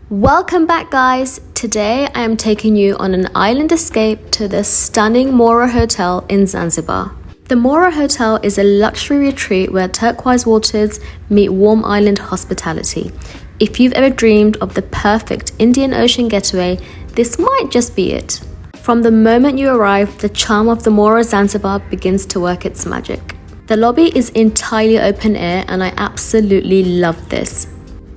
Welcome back, guys. Today I am taking you on an island escape to the stunning Mora Hotel in Zanzibar. The Mora Hotel is a luxury retreat where turquoise waters meet warm island hospitality. If you've ever dreamed of the perfect Indian Ocean getaway, this might just be it. From the moment you arrive, the charm of the Mora Zanzibar begins to work its magic. The lobby is entirely open air and I absolutely love this.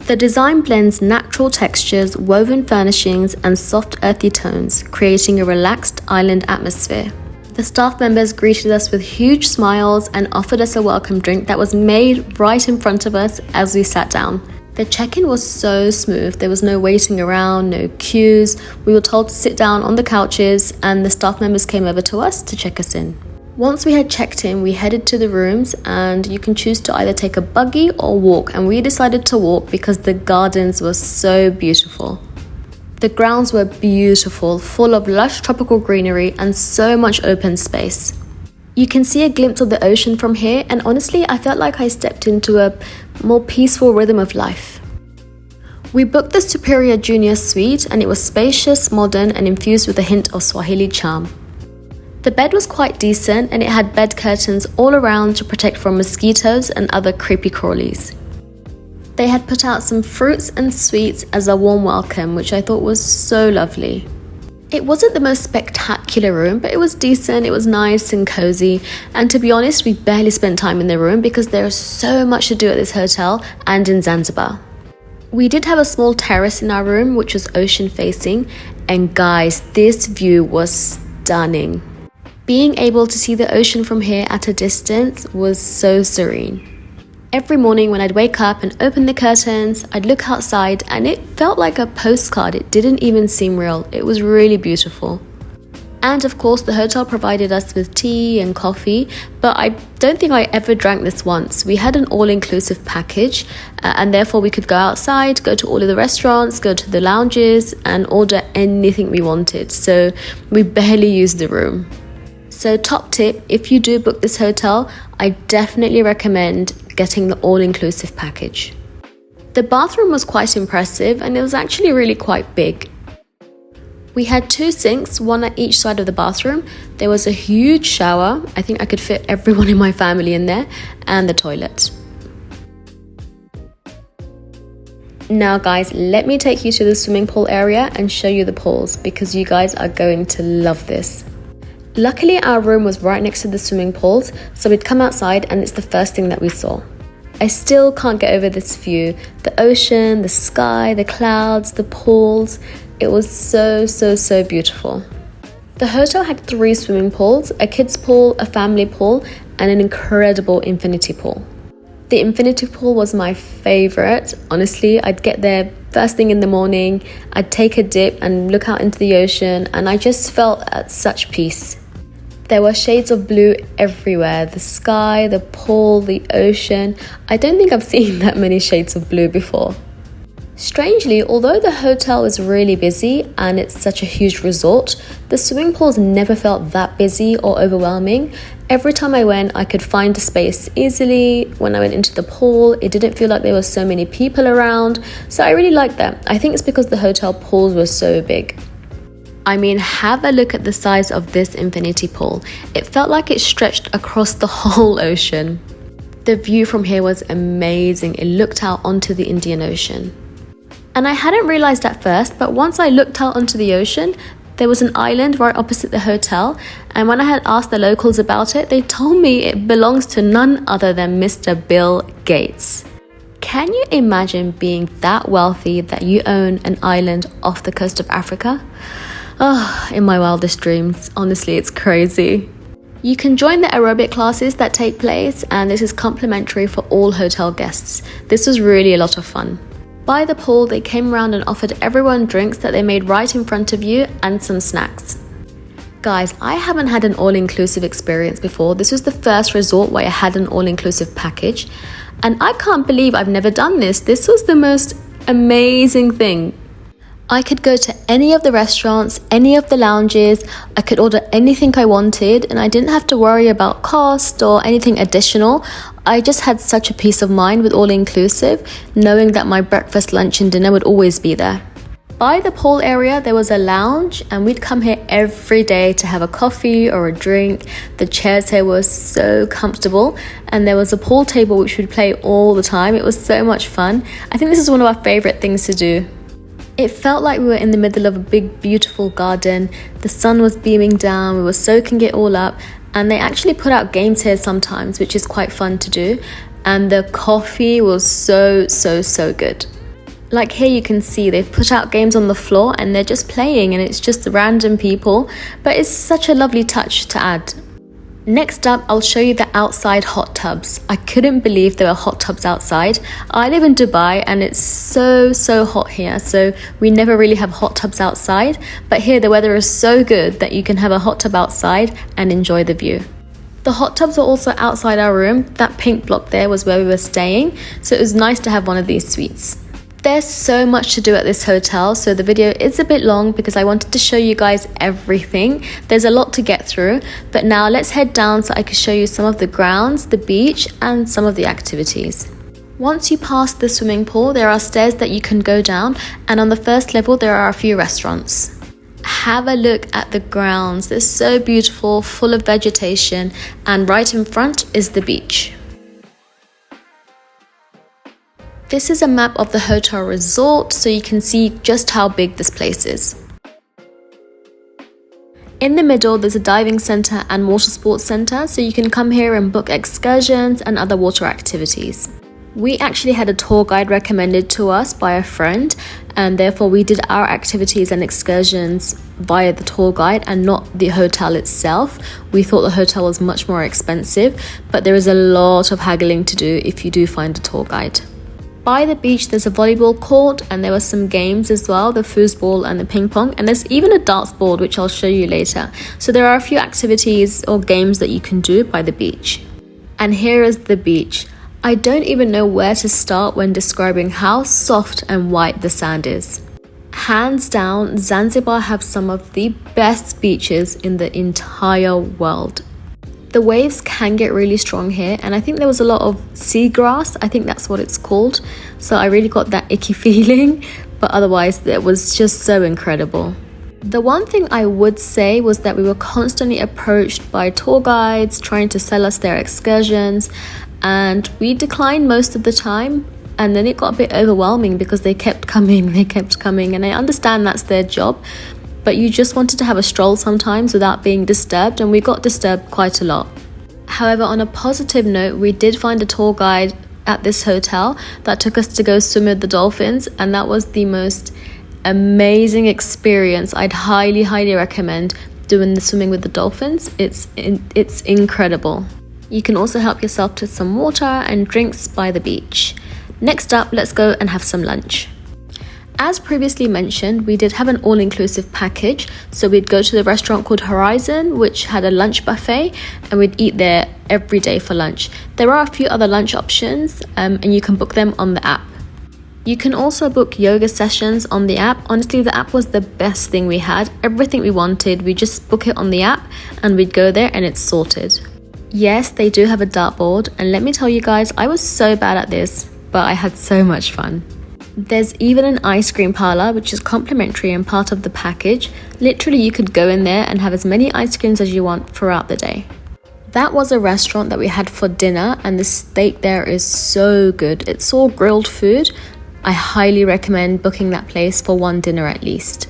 The design blends natural textures, woven furnishings, and soft earthy tones, creating a relaxed island atmosphere. The staff members greeted us with huge smiles and offered us a welcome drink that was made right in front of us as we sat down. The check-in was so smooth, there was no waiting around, no queues. We were told to sit down on the couches and the staff members came over to us to check us in. Once we had checked in, we headed to the rooms and you can choose to either take a buggy or walk, and we decided to walk because the gardens were so beautiful. The grounds were beautiful, full of lush tropical greenery and so much open space. You can see a glimpse of the ocean from here, and honestly I felt like I stepped into a more peaceful rhythm of life. We booked the Superior Junior Suite and it was spacious, modern and infused with a hint of Swahili charm. The bed was quite decent and it had bed curtains all around to protect from mosquitoes and other creepy crawlies. They had put out some fruits and sweets as a warm welcome, which I thought was so lovely. It wasn't the most spectacular room, but it was decent, it was nice and cozy, and to be honest, we barely spent time in the room because there is so much to do at this hotel and in Zanzibar. We did have a small terrace in our room which was ocean facing, and guys, this view was stunning. Being able to see the ocean from here at a distance was so serene. Every morning when I'd wake up and open the curtains, I'd look outside and it felt like a postcard. It didn't even seem real. It was really beautiful. And of course, the hotel provided us with tea and coffee, but I don't think I ever drank this once. We had an all-inclusive package and therefore we could go outside, go to all of the restaurants, go to the lounges and order anything we wanted. So we barely used the room. So top tip, if you do book this hotel, I definitely recommend getting the all-inclusive package. The bathroom was quite impressive and it was actually really quite big. We had 2 sinks, one at each side of the bathroom. There was a huge shower, I think I could fit everyone in my family in there, and the toilet. Now guys, let me take you to the swimming pool area and show you the pools because you guys are going to love this. Luckily, our room was right next to the swimming pools, so we'd come outside and it's the first thing that we saw. I still can't get over this view. The ocean, the sky, the clouds, the pools. It was so beautiful. The hotel had 3 swimming pools, a kids pool, a family pool, and an incredible infinity pool. The infinity pool was my favorite. Honestly, I'd get there first thing in the morning, I'd take a dip and look out into the ocean, and I just felt at such peace. There were shades of blue everywhere, the sky, the pool, the ocean. I don't think I've seen that many shades of blue before. Strangely, although the hotel is really busy and it's such a huge resort, the swimming pools never felt that busy or overwhelming. Every time I went, I could find a space easily. When I went into the pool, it didn't feel like there were so many people around. So I really liked that. I think it's because the hotel pools were so big. I mean, have a look at the size of this infinity pool. It felt like it stretched across the whole ocean. The view from here was amazing. It looked out onto the Indian Ocean. And I hadn't realized at first, but once I looked out onto the ocean, there was an island right opposite the hotel, and when I had asked the locals about it, they told me it belongs to none other than Mr. Bill Gates. Can you imagine being that wealthy that you own an island off the coast of Africa? Oh, in my wildest dreams. Honestly, it's crazy. You can join the aerobic classes that take place, and this is complimentary for all hotel guests. This was really a lot of fun. By the pool, they came around and offered everyone drinks that they made right in front of you and some snacks. Guys, I haven't had an all-inclusive experience before. This was the first resort where I had an all-inclusive package, and I can't believe I've never done this. This was the most amazing thing. I could go to any of the restaurants, any of the lounges, I could order anything I wanted, and I didn't have to worry about cost or anything additional. I just had such a peace of mind with all inclusive, knowing that my breakfast, lunch and dinner would always be there. By the pool area, there was a lounge, and we'd come here every day to have a coffee or a drink. The chairs here were so comfortable, and there was a pool table which we'd play all the time. It was so much fun. I think this is one of our favorite things to do. It felt like we were in the middle of a big, beautiful garden. The sun was beaming down, we were soaking it all up, and they actually put out games here sometimes, which is quite fun to do. And the coffee was so good. Like here you can see they've put out games on the floor and they're just playing, and it's just random people, but it's such a lovely touch to add. Next up, I'll show you the outside hot tubs. I couldn't believe there were hot tubs outside. I live in Dubai and it's so hot here, so we never really have hot tubs outside, but here the weather is so good that you can have a hot tub outside and enjoy the view. The hot tubs were also outside our room. That pink block there was where we were staying, so it was nice to have one of these suites. There's so much to do at this hotel, so the video is a bit long because I wanted to show you guys everything. There's a lot to get through, but now let's head down so I can show you some of the grounds, the beach, and some of the activities. Once you pass the swimming pool, there are stairs that you can go down, and on the first level there are a few restaurants. Have a look at the grounds. They're so beautiful, full of vegetation, and right in front is the beach. This is a map of the hotel resort, so you can see just how big this place is. In the middle, there's a diving center and water sports center, so you can come here and book excursions and other water activities. We actually had a tour guide recommended to us by a friend, and therefore we did our activities and excursions via the tour guide and not the hotel itself. We thought the hotel was much more expensive, but there is a lot of haggling to do if you do find a tour guide. By the beach, there's a volleyball court, and there were some games as well, the foosball and the ping pong, and there's even a darts board, which I'll show you later. So there are a few activities or games that you can do by the beach. And here is the beach. I don't even know where to start when describing how soft and white the sand is. Hands down, Zanzibar have some of the best beaches in the entire world. The waves can get really strong here, and I think there was a lot of seagrass. I think that's what it's called. So I really got that icky feeling, but otherwise it was just so incredible. The one thing I would say was that we were constantly approached by tour guides trying to sell us their excursions, and we declined most of the time. And then it got a bit overwhelming because they kept coming, and I understand that's their job. But you just wanted to have a stroll sometimes without being disturbed, and we got disturbed quite a lot. However, on a positive note, we did find a tour guide at this hotel that took us to go swim with the dolphins, and that was the most amazing experience. I'd highly recommend doing the swimming with the dolphins. It's incredible. You can also help yourself to some water and drinks by the beach. Next up, let's go and have some lunch. As previously mentioned, we did have an all-inclusive package, so we'd go to the restaurant called Horizon, which had a lunch buffet, and we'd eat there every day for lunch. There are a few other lunch options, and you can book them on the app. You can also book yoga sessions on the app. Honestly, the app was the best thing we had. Everything we wanted, we just book it on the app, and we'd go there and it's sorted. Yes, they do have a dartboard, and let me tell you guys, I was so bad at this, but I had so much fun. There's even an ice cream parlor, which is complimentary and part of the package. Literally, you could go in there and have as many ice creams as you want throughout the day. That was a restaurant that we had for dinner, and the steak there is so good. It's all grilled food. I highly recommend booking that place for one dinner at least.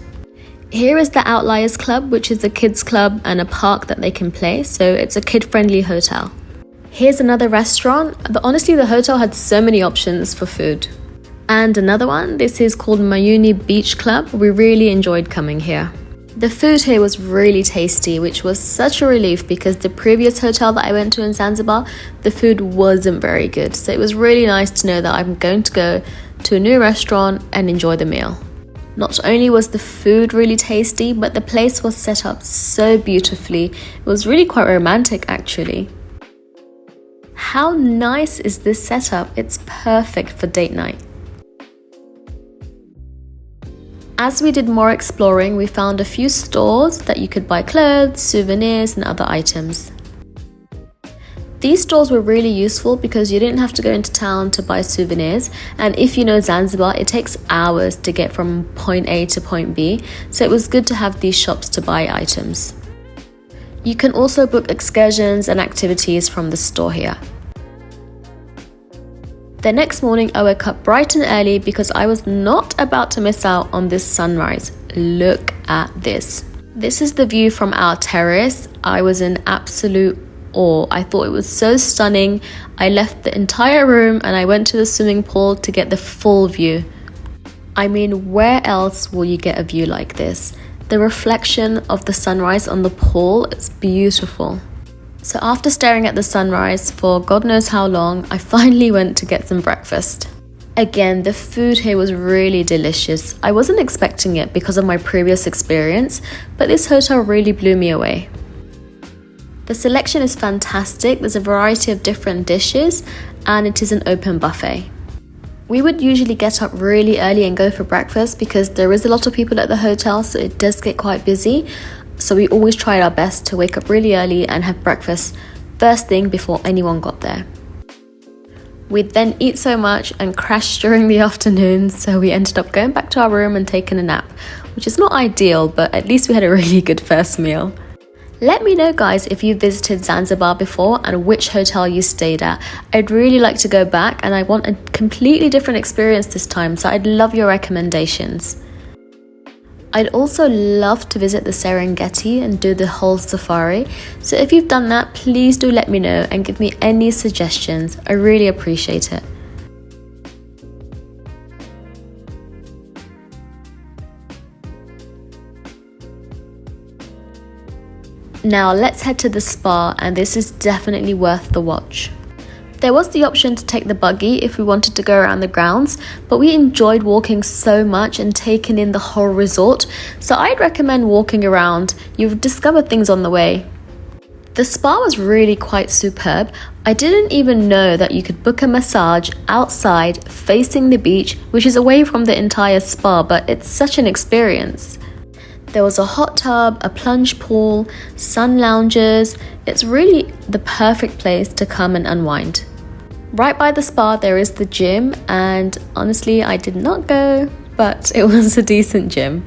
Here is the Outliers Club, which is a kids club and a park that they can play, so it's a kid-friendly hotel. Here's another restaurant. Honestly, the hotel had so many options for food. And another one, this is called Mayuni Beach Club. We really enjoyed coming here. The food here was really tasty, which was such a relief because the previous hotel that I went to in Zanzibar, the food wasn't very good. So it was really nice to know that I'm going to go to a new restaurant and enjoy the meal. Not only was the food really tasty, but the place was set up so beautifully. It was really quite romantic actually. How nice is this setup? It's perfect for date night. As we did more exploring, we found a few stores that you could buy clothes, souvenirs, and other items. These stores were really useful because you didn't have to go into town to buy souvenirs, and if you know Zanzibar, it takes hours to get from point A to point B, so it was good to have these shops to buy items. You can also book excursions and activities from the store here. The next morning I woke up bright and early because I was not about to miss out on this sunrise. Look at this. This is the view from our terrace. I was in absolute awe. I thought it was so stunning. I left the entire room and I went to the swimming pool to get the full view. I mean, where else will you get a view like this? The reflection of the sunrise on the pool is beautiful. So after staring at the sunrise for God knows how long, I finally went to get some breakfast. Again, the food here was really delicious. I wasn't expecting it because of my previous experience, but this hotel really blew me away. The selection is fantastic. There's a variety of different dishes and it is an open buffet. We would usually get up really early and go for breakfast because there is a lot of people at the hotel, so it does get quite busy. So we always tried our best to wake up really early and have breakfast first thing before anyone got there. We'd then eat so much and crash during the afternoon, so we ended up going back to our room and taking a nap, which is not ideal, but at least we had a really good first meal. Let me know guys if you visited Zanzibar before and which hotel you stayed at. I'd really like to go back and I want a completely different experience this time, so I'd love your recommendations. I'd also love to visit the Serengeti and do the whole safari, so if you've done that, please do let me know and give me any suggestions. I really appreciate it. Now let's head to the spa, and this is definitely worth the watch. There was the option to take the buggy if we wanted to go around the grounds, but we enjoyed walking so much and taking in the whole resort, so I'd recommend walking around. You've discovered things on the way. The spa was really quite superb. I didn't even know that you could book a massage outside facing the beach, which is away from the entire spa, but it's such an experience. There was a hot tub, a plunge pool, sun lounges. It's really the perfect place to come and unwind. Right by the spa there is the gym, and honestly I did not go, but it was a decent gym.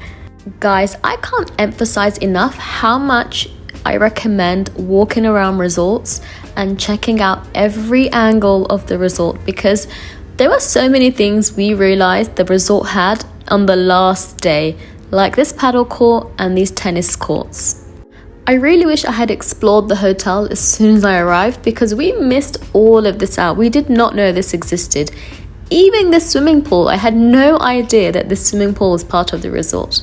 Guys, I can't emphasize enough how much I recommend walking around resorts and checking out every angle of the resort, because there were so many things we realized the resort had on the last day, like this paddle court and these tennis courts. I really wish I had explored the hotel as soon as I arrived, because we missed all of this out. We did not know this existed. Even the swimming pool, I had no idea that this swimming pool was part of the resort.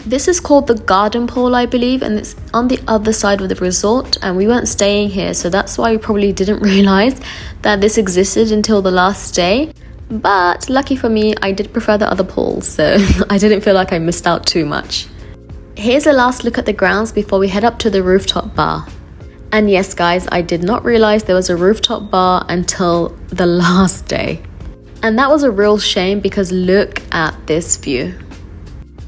This is called the garden pool, I believe, and it's on the other side of the resort, and we weren't staying here, so that's why we probably didn't realize that this existed until the last day. But lucky for me, I did prefer the other pools, so I didn't feel like I missed out too much. Here's a last look at the grounds before we head up to the rooftop bar. And yes guys, I did not realize there was a rooftop bar until the last day. And that was a real shame, because look at this view.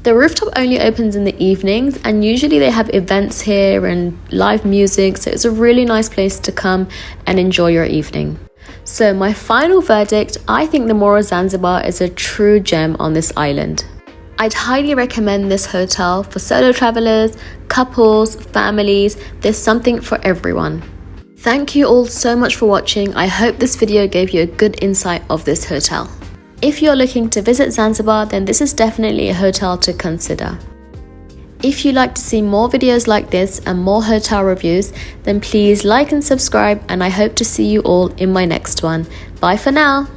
The rooftop only opens in the evenings, and usually they have events here and live music, so it's a really nice place to come and enjoy your evening. So my final verdict, I think the Mora Zanzibar is a true gem on this island. I'd highly recommend this hotel for solo travelers, couples, families. There's something for everyone. Thank you all so much for watching. I hope this video gave you a good insight of this hotel. If you're looking to visit Zanzibar, then this is definitely a hotel to consider. If you'd like to see more videos like this and more hotel reviews, then please like and subscribe, and I hope to see you all in my next one. Bye for now.